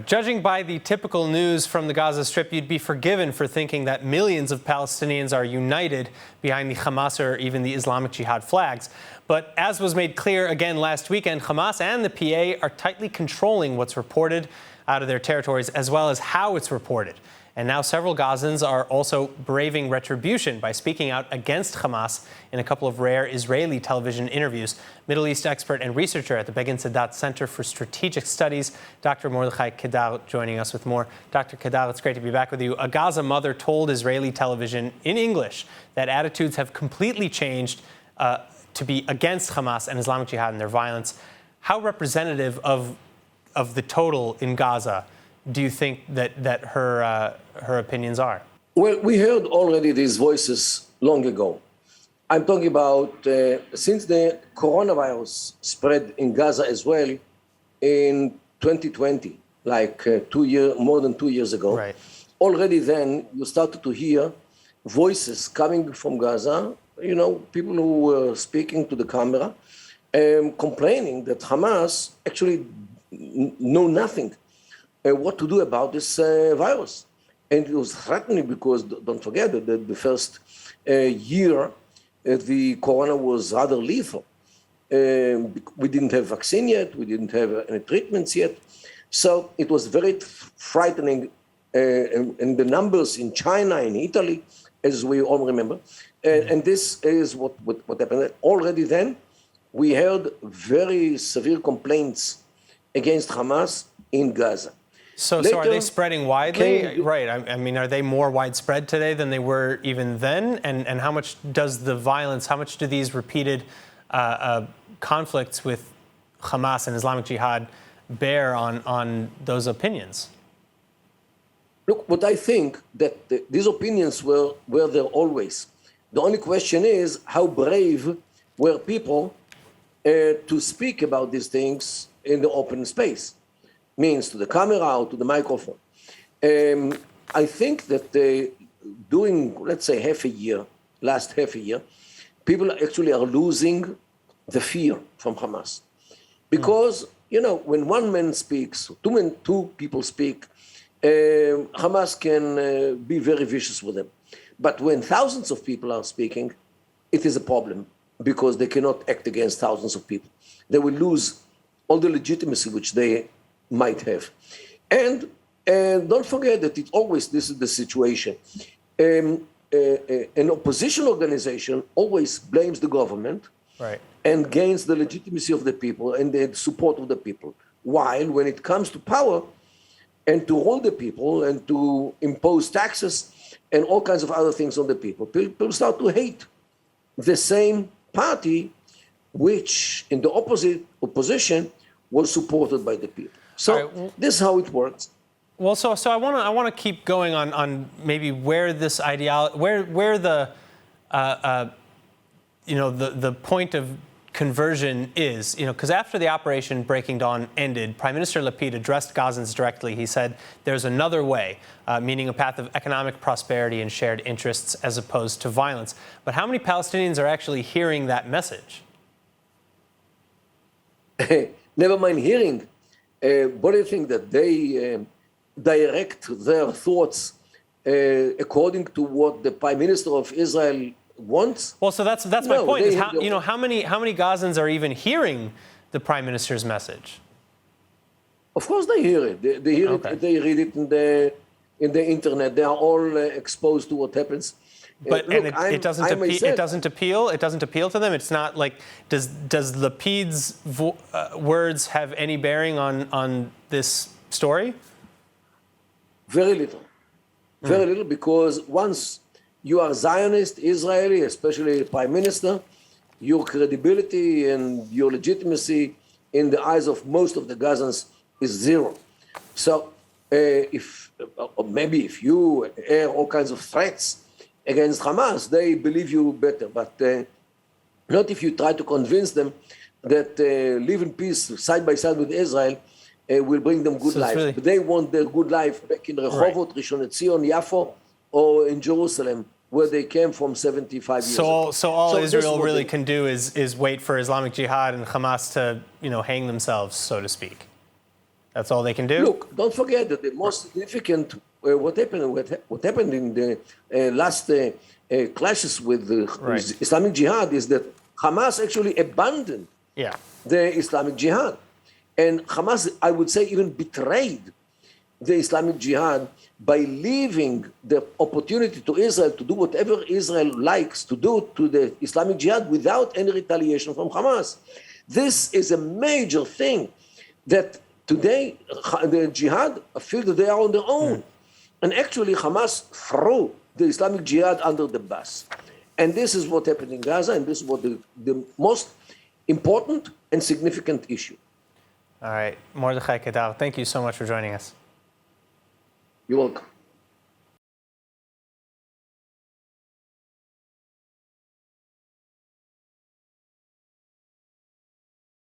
Judging by the typical news from the Gaza Strip, you'd be forgiven for thinking that millions of Palestinians are united behind the Hamas or even the Islamic Jihad flags. But as was made clear again last weekend, Hamas and the PA are tightly controlling what's reported out of their territories, as well as how it's reported. And now several Gazans are also braving retribution by speaking out against Hamas in a couple of rare Israeli television interviews. Middle East expert and researcher at the Begin-Sadat Center for Strategic Studies, Dr. Mordechai Kedar, joining us with more. Dr. Kedar, it's great to be back with you. A Gaza mother told Israeli television in English that attitudes have completely changed to be against Hamas and Islamic Jihad and their violence. How representative of the total in Gaza do you think that her opinions are? Well, we heard already these voices long ago. I'm talking about since the coronavirus spread in Gaza as well in 2020, like more than 2 years ago. Right. Already then you started to hear voices coming from Gaza, people who were speaking to the camera, complaining that Hamas actually know nothing what to do about this virus. And it was threatening because, don't forget, that the first year the corona was rather lethal. We didn't have vaccine yet, we didn't have any treatments yet. So it was very frightening, and the numbers in China, in Italy, as we all remember. And this is what happened. Already then, we heard very severe complaints against Hamas in Gaza. So are they spreading widely? Right. I mean, are they more widespread today than they were even then? And how much does the violence, how much do these repeated conflicts with Hamas and Islamic Jihad bear on those opinions? Look, what I think that these opinions were there always. The only question is how brave were people to speak about these things in the open space. Means to the camera or to the microphone. I think that during, let's say, last half a year, people actually are losing the fear from Hamas. Because, when one man speaks, two people speak, Hamas can be very vicious with them. But when thousands of people are speaking, it is a problem because they cannot act against thousands of people. They will lose all the legitimacy which they might have. And don't forget that this is the situation. An opposition organization always blames the government, right, and gains the legitimacy of the people and the support of the people. While when it comes to power and to hold the people and to impose taxes and all kinds of other things on the people start to hate the same party which in the opposition was supported by the people. So this is how it works. Well, so I want to keep going on maybe where this ideology, where the the point of conversion is, because after the Operation Breaking Dawn ended, Prime Minister Lapid addressed Gazans directly. He said there's another way, meaning a path of economic prosperity and shared interests as opposed to violence. But how many Palestinians are actually hearing that message? Never mind hearing. What do you think that they direct their thoughts according to what the Prime Minister of Israel wants? Well, so that's my point. Is how many Gazans are even hearing the Prime Minister's message? Of course, they hear it. They hear it. They read it in the internet. They are all exposed to what happens. But it doesn't appeal. It doesn't appeal to them. It's not like does Lapid's words have any bearing on this story? Very little, very little. Because once you are Zionist, Israeli, especially Prime Minister, your credibility and your legitimacy in the eyes of most of the Gazans is zero. So if you air all kinds of threats against Hamas, they believe you better, but not if you try to convince them that live in peace side by side with Israel will bring them good life. Really... But they want their good life back in Rehovot, Rishon LeZion, Yafo, or in Jerusalem, where they came from 75 years ago. So all Israel really can do is wait for Islamic Jihad and Hamas to, hang themselves, so to speak. That's all they can do? Look, don't forget that the most significant, what happened in the last clashes with the Islamic Jihad is that Hamas actually abandoned the Islamic Jihad. And Hamas, I would say, even betrayed the Islamic Jihad by leaving the opportunity to Israel to do whatever Israel likes to do to the Islamic Jihad without any retaliation from Hamas. This is a major thing that today the Jihad feel that they are on their own. And actually Hamas threw the Islamic Jihad under the bus. And this is what happened in Gaza, and this is what the most important and significant issue. All right, Mordechai Kedar, thank you so much for joining us. You're welcome.